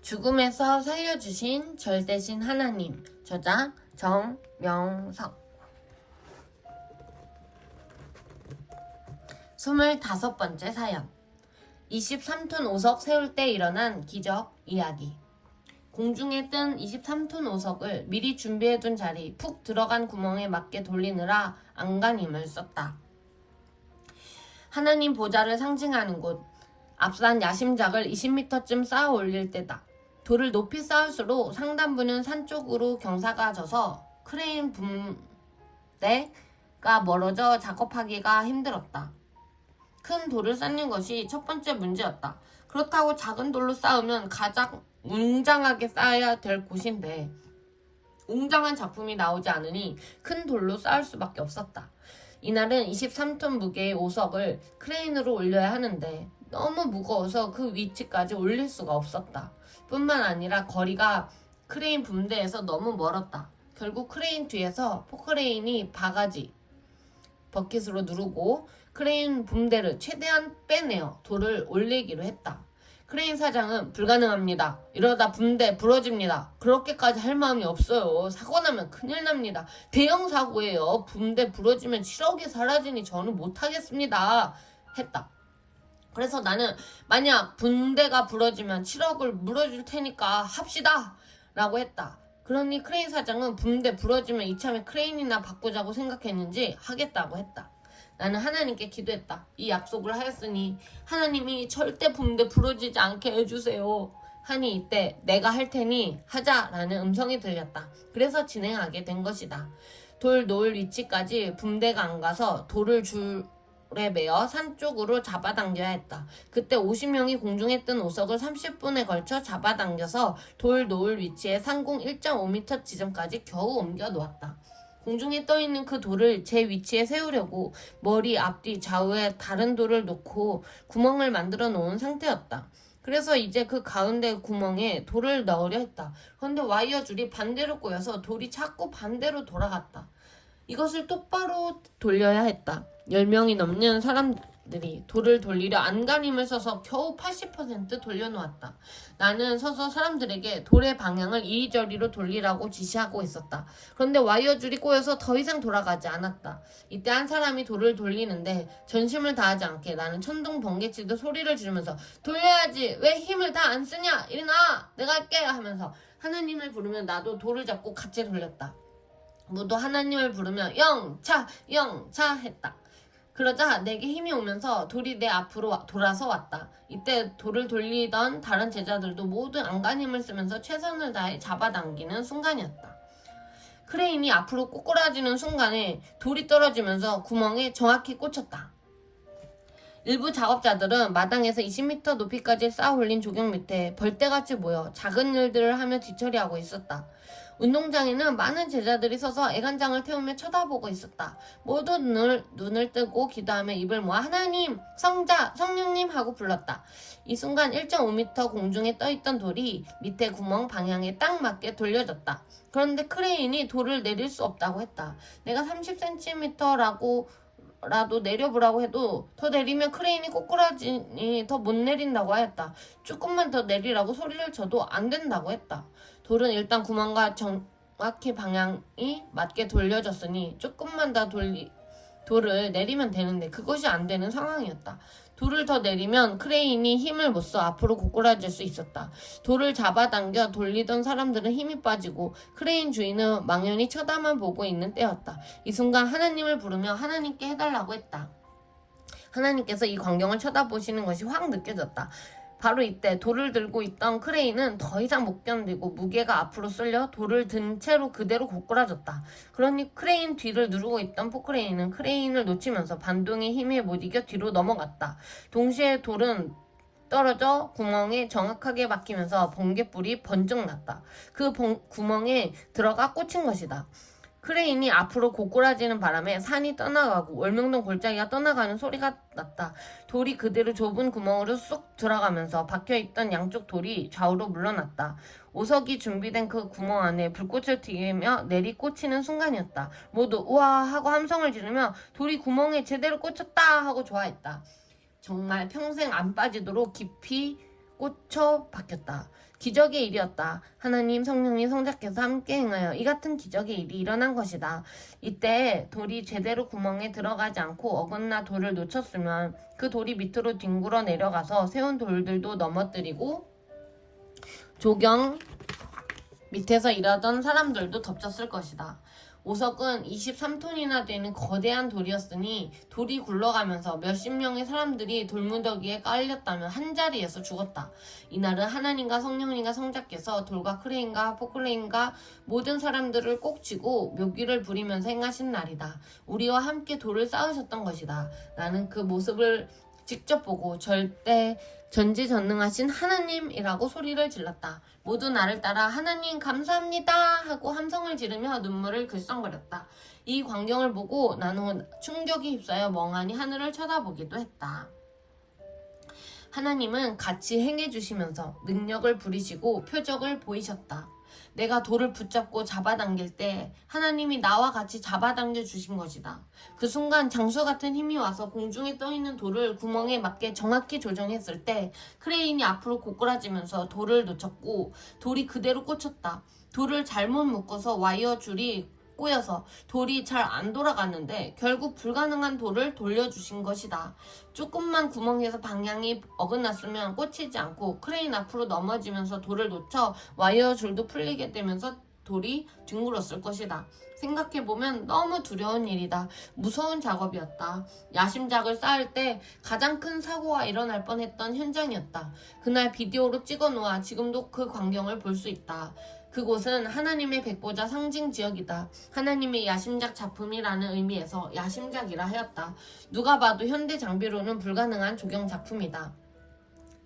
죽음에서 살려주신 절대신 하나님. 저자 정명석. 25번째 사연. 23톤 오석 세울 때 일어난 기적 이야기. 공중에 뜬 23톤 오석을 미리 준비해둔 자리 푹 들어간 구멍에 맞게 돌리느라 안간힘을 썼다. 하나님 보좌를 상징하는 곳, 앞산 야심작을 20m쯤 쌓아 올릴 때다. 돌을 높이 쌓을수록 상단부는 산 쪽으로 경사가 져서 크레인 붐대가 멀어져 작업하기가 힘들었다. 큰 돌을 쌓는 것이 첫 번째 문제였다. 그렇다고 작은 돌로 쌓으면 가장 웅장하게 쌓아야 될 곳인데 웅장한 작품이 나오지 않으니 큰 돌로 쌓을 수밖에 없었다. 이날은 23톤 무게의 오석을 크레인으로 올려야 하는데 너무 무거워서 그 위치까지 올릴 수가 없었다. 뿐만 아니라 거리가 크레인 붐대에서 너무 멀었다. 결국 크레인 뒤에서 포크레인이 바가지 버킷으로 누르고 크레인 붐대를 최대한 빼내어 돌을 올리기로 했다. 크레인 사장은 불가능합니다. 이러다 붐대 부러집니다. 그렇게까지 할 마음이 없어요. 사고 나면 큰일 납니다. 대형 사고예요. 붐대 부러지면 7억이 사라지니 저는 못하겠습니다. 했다. 그래서 나는 만약 붐대가 부러지면 7억을 물어줄 테니까 합시다 라고 했다. 그러니 크레인 사장은 붐대 부러지면 이참에 크레인이나 바꾸자고 생각했는지 하겠다고 했다. 나는 하나님께 기도했다. 이 약속을 하였으니 하나님이 절대 붐대 부러지지 않게 해주세요. 하니 이때 내가 할 테니 하자라는 음성이 들렸다. 그래서 진행하게 된 것이다. 돌 놓을 위치까지 붐대가 안 가서 돌을 줄에 매어 산 쪽으로 잡아당겨야 했다. 그때 50명이 공중에 뜬 오석을 30분에 걸쳐 잡아당겨서 돌 놓을 위치에 상공 1.5m 지점까지 겨우 옮겨 놓았다. 공중에 떠있는 그 돌을 제 위치에 세우려고 머리, 앞뒤, 좌우에 다른 돌을 놓고 구멍을 만들어 놓은 상태였다. 그래서 이제 그 가운데 구멍에 돌을 넣으려 했다. 그런데 와이어 줄이 반대로 꼬여서 돌이 자꾸 반대로 돌아갔다. 이것을 똑바로 돌려야 했다. 10명이 넘는 사람들이 돌을 돌리려 안간힘을 써서 겨우 80% 돌려놓았다. 나는 서서 사람들에게 돌의 방향을 이리저리로 돌리라고 지시하고 있었다. 그런데 와이어 줄이 꼬여서 더 이상 돌아가지 않았다. 이때 한 사람이 돌을 돌리는데 전심을 다하지 않게 나는 천둥 번개치듯 소리를 지르면서 돌려야지 왜 힘을 다 안 쓰냐 이리 나와 내가 할게 하면서 하느님을 부르며 나도 돌을 잡고 같이 돌렸다. 모두 하나님을 부르며 영차 영차 했다. 그러자 내게 힘이 오면서 돌이 내 앞으로 돌아서 왔다. 이때 돌을 돌리던 다른 제자들도 모두 안간힘을 쓰면서 최선을 다해 잡아당기는 순간이었다. 크레인이 앞으로 꼬꾸라지는 순간에 돌이 떨어지면서 구멍에 정확히 꽂혔다. 일부 작업자들은 마당에서 20m 높이까지 쌓아 올린 조경 밑에 벌떼같이 모여 작은 일들을 하며 뒤처리하고 있었다. 운동장에는 많은 제자들이 서서 애간장을 태우며 쳐다보고 있었다. 모두 눈을 뜨고 기도하며 입을 모아 하나님, 성자, 성령님 하고 불렀다. 이 순간 1.5m 공중에 떠있던 돌이 밑에 구멍 방향에 딱 맞게 돌려졌다. 그런데 크레인이 돌을 내릴 수 없다고 했다. 내가 30cm라고 라도 내려보라고 해도 더 내리면 크레인이 꼬꾸라지니 더 못 내린다고 하였다. 조금만 더 내리라고 소리를 쳐도 안 된다고 했다. 돌은 일단 구멍과 정확히 방향이 맞게 돌려졌으니 조금만 더 돌을 내리면 되는데 그것이 안 되는 상황이었다. 돌을 더 내리면 크레인이 힘을 못 써 앞으로 고꾸라질 수 있었다. 돌을 잡아당겨 돌리던 사람들은 힘이 빠지고 크레인 주인은 망연히 쳐다만 보고 있는 때였다. 이 순간 하나님을 부르며 하나님께 해달라고 했다. 하나님께서 이 광경을 쳐다보시는 것이 확 느껴졌다. 바로 이때 돌을 들고 있던 크레인은 더 이상 못 견디고 무게가 앞으로 쏠려 돌을 든 채로 그대로 고꾸라졌다. 그러니 크레인 뒤를 누르고 있던 포크레인은 크레인을 놓치면서 반동의 힘에 못 이겨 뒤로 넘어갔다. 동시에 돌은 떨어져 구멍에 정확하게 박히면서 번갯불이 번쩍 났다. 그 구멍에 들어가 꽂힌 것이다. 크레인이 앞으로 고꾸라지는 바람에 산이 떠나가고 월명동 골짜기가 떠나가는 소리가 났다. 돌이 그대로 좁은 구멍으로 쑥 들어가면서 박혀있던 양쪽 돌이 좌우로 물러났다. 오석이 준비된 그 구멍 안에 불꽃을 튀기며 내리꽂히는 순간이었다. 모두 우와 하고 함성을 지르며 돌이 구멍에 제대로 꽂혔다 하고 좋아했다. 정말 평생 안 빠지도록 깊이 꽂혀 박혔다. 기적의 일이었다. 하나님, 성령이, 성자께서 함께 행하여 이 같은 기적의 일이 일어난 것이다. 이때 돌이 제대로 구멍에 들어가지 않고 어긋나 돌을 놓쳤으면 그 돌이 밑으로 뒹굴어 내려가서 세운 돌들도 넘어뜨리고 조경 밑에서 일하던 사람들도 덮쳤을 것이다. 오석은 23톤이나 되는 거대한 돌이었으니 돌이 굴러가면서 몇십 명의 사람들이 돌무더기에 깔렸다면 한자리에서 죽었다. 이날은 하나님과 성령님과 성자께서 돌과 크레인과 포크레인과 모든 사람들을 꼭 쥐고 묘기를 부리면서 행하신 날이다. 우리와 함께 돌을 쌓으셨던 것이다. 나는 그 모습을 직접 보고 절대 전지전능하신 하나님이라고 소리를 질렀다. 모두 나를 따라 하나님 감사합니다 하고 함성을 지르며 눈물을 글썽거렸다. 이 광경을 보고 나는 충격에 휩싸여 멍하니 하늘을 쳐다보기도 했다. 하나님은 같이 행해주시면서 능력을 부리시고 표적을 보이셨다. 내가 돌을 붙잡고 잡아당길 때 하나님이 나와 같이 잡아당겨 주신 것이다. 그 순간 장수 같은 힘이 와서 공중에 떠있는 돌을 구멍에 맞게 정확히 조정했을 때 크레인이 앞으로 고꾸라지면서 돌을 놓쳤고 돌이 그대로 꽂혔다. 돌을 잘못 묶어서 와이어 줄이 꼬여서 돌이 잘 안 돌아갔는데 결국 불가능한 돌을 돌려주신 것이다. 조금만 구멍에서 방향이 어긋났으면 꽂히지 않고 크레인 앞으로 넘어지면서 돌을 놓쳐 와이어 줄도 풀리게 되면서 돌이 뒹굴었을 것이다. 생각해보면 너무 두려운 일이다. 무서운 작업이었다. 야심작을 쌓을 때 가장 큰 사고가 일어날 뻔했던 현장이었다. 그날 비디오로 찍어놓아 지금도 그 광경을 볼 수 있다. 그곳은 하나님의 백보자 상징 지역이다. 하나님의 야심작 작품이라는 의미에서 야심작이라 하였다. 누가 봐도 현대 장비로는 불가능한 조경 작품이다.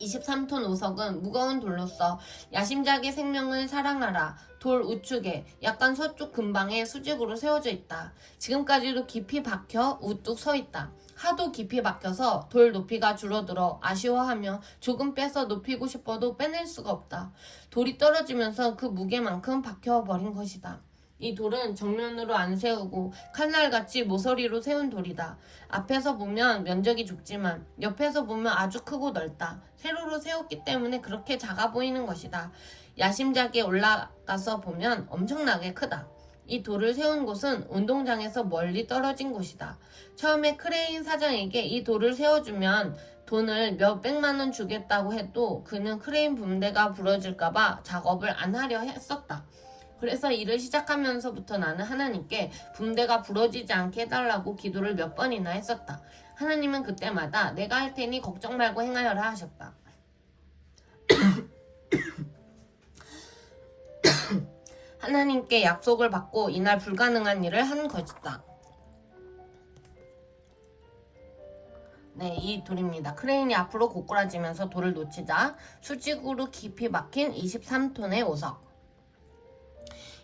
23톤 오석은 무거운 돌로서 야심작의 생명을 사랑하라. 돌 우측에 약간 서쪽 근방에 수직으로 세워져 있다. 지금까지도 깊이 박혀 우뚝 서 있다. 하도 깊이 박혀서 돌 높이가 줄어들어 아쉬워하며 조금 빼서 높이고 싶어도 빼낼 수가 없다. 돌이 떨어지면서 그 무게만큼 박혀버린 것이다. 이 돌은 정면으로 안 세우고 칼날같이 모서리로 세운 돌이다. 앞에서 보면 면적이 좁지만 옆에서 보면 아주 크고 넓다. 세로로 세웠기 때문에 그렇게 작아 보이는 것이다. 야심작에 올라가서 보면 엄청나게 크다. 이 돌을 세운 곳은 운동장에서 멀리 떨어진 곳이다. 처음에 크레인 사장에게 이 돌을 세워주면 돈을 몇백만 원 주겠다고 해도 그는 크레인 붐대가 부러질까봐 작업을 안 하려 했었다. 그래서 일을 시작하면서부터 나는 하나님께 붐대가 부러지지 않게 해달라고 기도를 몇 번이나 했었다. 하나님은 그때마다 내가 할 테니 걱정 말고 행하여라 하셨다. 하나님께 약속을 받고 이날 불가능한 일을 한 것이다. 네, 이 돌입니다. 크레인이 앞으로 고꾸라지면서 돌을 놓치자 수직으로 깊이 막힌 23톤의 오석.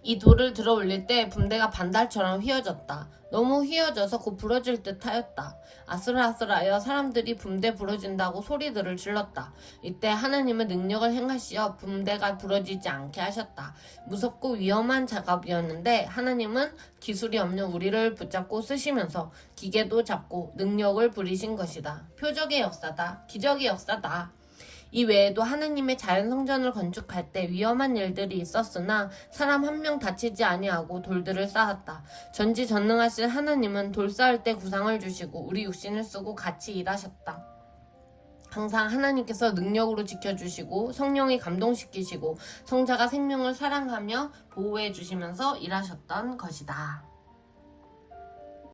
이 돌을 들어 올릴 때 붐대가 반달처럼 휘어졌다. 너무 휘어져서 곧 부러질 듯 하였다. 아슬아슬하여 사람들이 붐대 부러진다고 소리들을 질렀다. 이때 하나님은 능력을 행하시어 붐대가 부러지지 않게 하셨다. 무섭고 위험한 작업이었는데 하나님은 기술이 없는 우리를 붙잡고 쓰시면서 기계도 잡고 능력을 부리신 것이다. 표적의 역사다. 기적의 역사다. 이 외에도 하나님의 자연성전을 건축할 때 위험한 일들이 있었으나 사람 한 명 다치지 아니하고 돌들을 쌓았다. 전지전능하신 하나님은 돌 쌓을 때 구상을 주시고 우리 육신을 쓰고 같이 일하셨다. 항상 하나님께서 능력으로 지켜주시고 성령이 감동시키시고 성자가 생명을 사랑하며 보호해 주시면서 일하셨던 것이다.